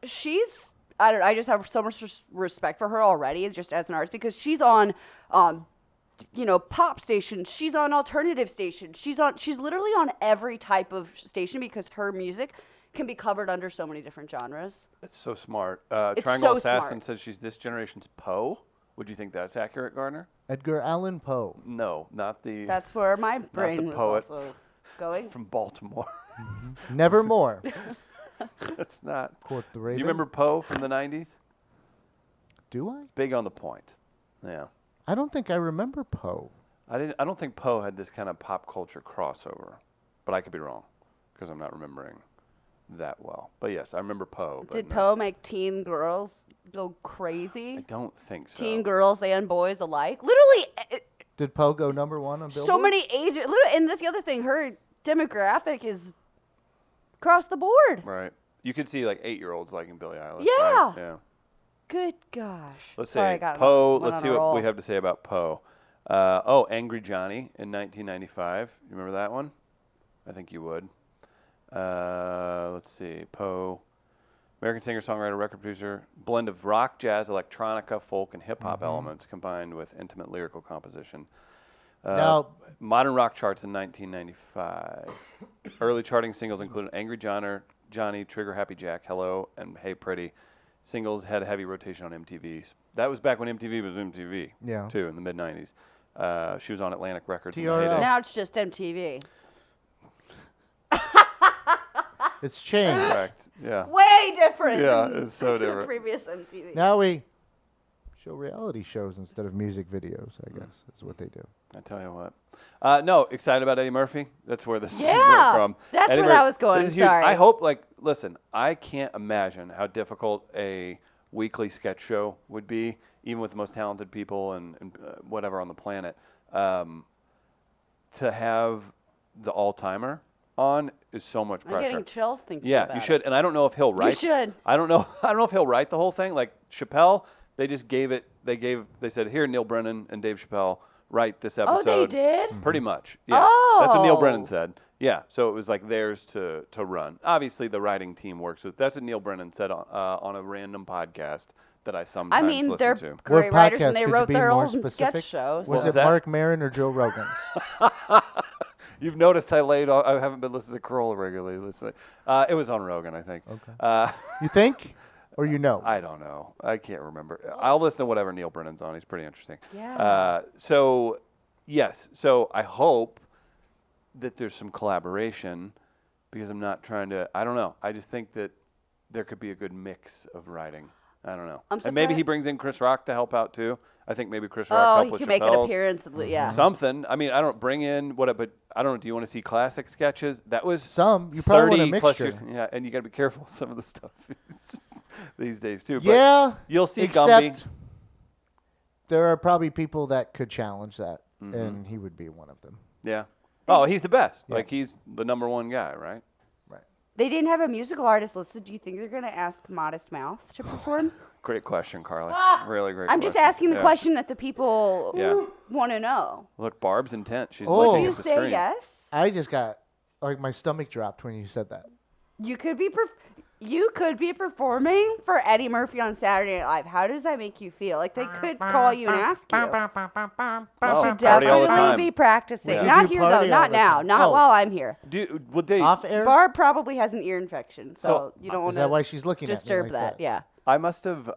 she's I don't. I just have so much respect for her already, just as an artist, because she's on, pop stations. She's on alternative stations. She's literally on every type of station because her music can be covered under so many different genres. It's so smart. It's Triangle so Assassin smart. says she's this generation's Poe. Would you think that's accurate, Gardner? Edgar Allan Poe. No, not the That's where my brain was poet. also going. from Baltimore. Nevermore. That's not. Quote the Do Raven. you remember Poe from the 90s? Do I? Big on the point. Yeah. I don't think I remember Poe. I don't think Poe had this kind of pop culture crossover, but I could be wrong because I'm not remembering that well. But yes, I remember Poe. but Did no. Poe make teen girls go I crazy? don't think so. Teen girls and boys alike? Literally, Did Poe go #1 on Billboard? so many ages. Literally, and that's the other thing. Her demographic is across the board. Right. You could see like 8-year-olds liking Billie Eilish. Yeah. Right? Yeah. Good gosh. Let's Sorry, I see. got Poe. went Let's on see a what roll. we have to say about Poe. Angry Johnny in 1995. You remember that one? I think you would. Let's see. Poe, American singer, songwriter, record producer, blend of rock, jazz, electronica, folk, and hip hop elements combined with intimate lyrical composition. Now- Modern rock charts in 1995. Early charting singles included Angry Johnny, Trigger Happy Jack, Hello, and Hey Pretty. Singles had a heavy rotation on MTV. That was back when MTV was MTV, Yeah. too, in the mid-90s. She was on Atlantic Records in the TRL. heyday. Now it's just MTV. It's changed. Correct. Yeah. Way different. Yeah, than it's so the different. previous MTV. Now we show reality shows instead of music videos, I guess, is what they do. I tell you what. No, excited about Eddie Murphy. That's where this Yeah, went from. that's Eddie where that Murphy- was going, this is huge. sorry. I hope, listen, I can't imagine how difficult a weekly sketch show would be, even with the most talented people and whatever on the planet. To have the all-timer on is so much I'm pressure. getting chills thinking Yeah, about you should, it. and I don't know if he'll write. should. I don't know. I don't know if he'll write the whole thing. Like Chappelle, they just gave it. They said, here, Neil Brennan and Dave Chappelle, write this Oh, episode. they did? Pretty much. Yeah. That's what Neil Brennan Oh. said. Yeah. So it was like theirs to run. Obviously, the writing team works with. That's what Neil Brennan said on a random podcast that I sometimes I mean, listen they're to. great writers, podcast and they could you wrote be their more own specific? sketch shows. What Was was it that? Mark Maron or Joe Rogan? You've noticed I haven't been listening to Corolla regularly. It was on Rogan, I think. Okay. You think? Or you know? I don't know. I can't remember. I'll listen to whatever Neil Brennan's on. He's pretty interesting. Yeah. So, yes. So I hope that there's some collaboration because I'm not trying to. I don't know. I just think that there could be a good mix of writing. I don't know. I'm And maybe he surprised- brings in Chris Rock to help out too. I think maybe Chris Rock help he with can make an Chappelle's. appearance. Yeah. Something. I mean, I don't bring in what, but I don't know. Do you want to see classic sketches? That was Some. You probably want a 30 plus mixture. years. Yeah, and you got to be careful with some of the stuff these days too. But Yeah. you'll see except Gumby. there are probably people that could challenge that, Mm-hmm. and he would be one of them. Yeah. Oh, he's the best. Yeah. Like he's the number one guy, right? Right. They didn't have a musical artist listed. Do you think they're going to ask Modest Mouth to perform? Great question, Carly. Really great. I'm just question. asking the Yeah. question that the people Yeah. want to know. Look, Barb's intent. She's Oh. Would looking you at the say screen. yes? I just got my stomach dropped when you said that. You could be performing for Eddie Murphy on Saturday Night Live. How does that make you feel? Like they could call you and ask you. You Oh, should party all the definitely time. be practicing. We Not do here though. party all Not the now. time. Not Oh. while I'm here. Would they? Off air? Barb probably has an ear infection, so you don't Is want that why to she's looking disturb at me like that. Yeah. I must have.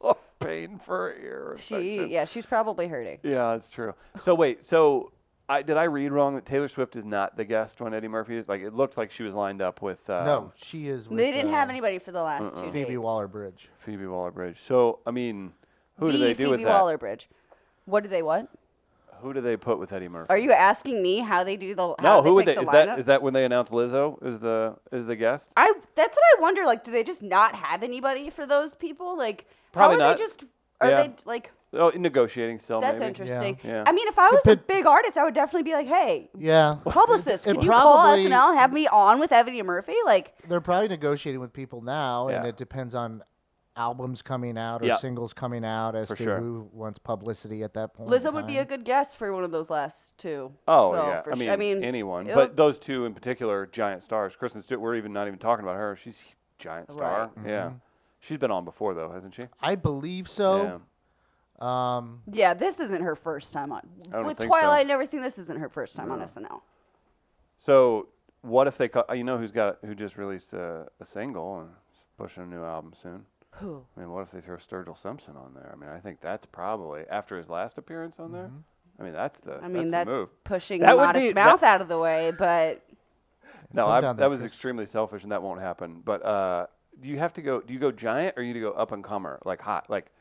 Tough pain for her ear. infection. She's probably hurting. Yeah, that's true. So wait, did I read wrong that Taylor Swift is not the guest when Eddie Murphy is? Like it looked like she was lined up with. No, she is with They didn't have anybody for the last 2 days. Phoebe Waller-Bridge. Phoebe Waller-Bridge. So I mean, who do The they do with Phoebe that? Waller-Bridge. What do they what? Who do they put with Eddie Murphy? Are you asking me how they do the? No, how who would pick they? the Is that lineup? is that when they announce Lizzo is the guest? That's what I wonder. Like, do they just not have anybody for those people? Like, Probably how are not. they just? Are Yeah. they like? Oh, negotiating still. That's maybe. interesting. Yeah. I mean, if I was a Could- big artist, I would definitely be like, hey, Yeah. publicist, It could you call probably- SNL and have me on with Eddie Murphy? Like, They're probably negotiating with people now, and Yeah. it depends on albums coming out or Yeah. singles coming out as For to sure. who wants publicity at that point. Lizzo in would be a time. good guest for one of those last two. Oh Well, yeah, for I sure. mean, anyone, it but would- those two in particular, are giant stars. Kristen Stewart, we're even not even talking about her. She's a giant star. Right. Yeah, she's been on before though, hasn't she? I believe so. Yeah. Yeah, this isn't her first time on. I don't With think so. Twilight and everything, this isn't her first time on SNL. So what if they? You know who just released a single and is pushing a new album soon? Who? I mean, what if they throw Sturgill Simpson on there? I mean, I think that's probably after his last appearance on there. I mean, that's the That's the move. pushing That would Modest be- Mouth out of the way, but No, Calm down that there, was Chris. extremely selfish, and that won't happen. But do you have to go? Do you go giant or you go up and comer, like hot, like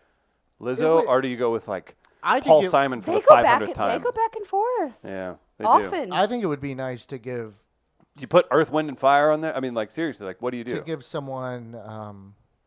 Lizzo, would- or do you go with like I think Paul it- Simon for they the go back. 500th They time? go back and forth Yeah, they do. often. I think it would be nice to give Do you put Earth, Wind, and Fire on there? I mean, like seriously, like what do you do? to give someone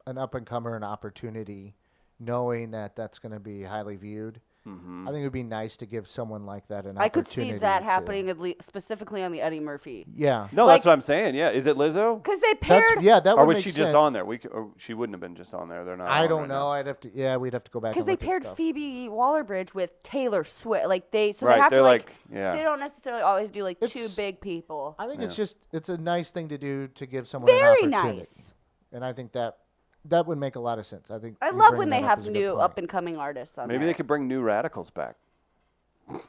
an up and comer an opportunity, knowing that that's going to be highly viewed. Mm-hmm. I think it would be nice to give someone like that an I opportunity. could see that to- happening specifically on the Eddie Murphy. Yeah. No, like- that's what I'm saying. Yeah, is it Lizzo, Because they paired. That or would was make she sense. just on there? Or she wouldn't have been just on there. They're not. I on don't right know. now. I'd have to. Yeah, we'd have to go back. Because and they look at paired stuff. Phoebe Waller-Bridge with Taylor Swift. Like they Right, have they're to like, yeah. They don't necessarily always do like two It's- big people. I think Yeah. it's a nice thing to do to give someone Very an opportunity. nice. And I think that would make a lot of sense. I think I you love bringing when they that up have is a good new point. up and coming artists on Maybe there. they could bring New Radicals back. Do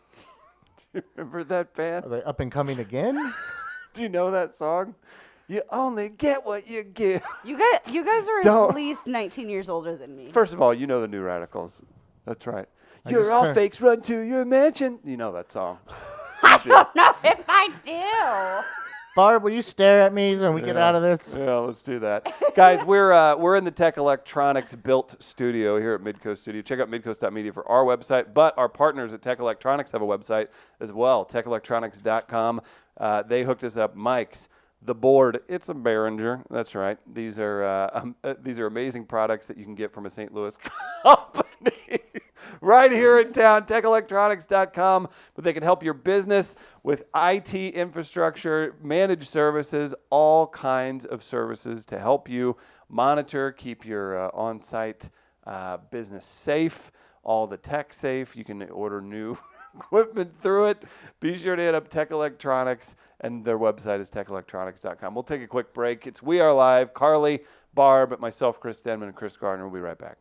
you remember that band? Are they up and coming again? Do you know that song? You only get what you give. You guys are Don't. at least 19 years older than me. First of all, you know the New Radicals. That's right. I You're just all turned- fakes run to your mansion. You know that song. I don't know if I do. Barb, will you stare at me when we get out of this? Yeah, let's do that. Guys, we're in the Tech Electronics built studio here at Midcoast Studio. Check out midcoast.media for our website, but our partners at Tech Electronics have a website as well, techelectronics.com. They hooked us up mics, the board. It's a Behringer. That's right. These are amazing products that you can get from a St. Louis company right here in town, techelectronics.com. But they can help your business with IT infrastructure, managed services, all kinds of services to help you monitor, keep your on-site business safe, all the tech safe. You can order new equipment through it. Be sure to hit up Tech Electronics, and their website is techelectronics.com. We'll take a quick break. It's We Are Live. Carly, Barb, myself, Chris Denman, and Chris Gardner. We'll be right back.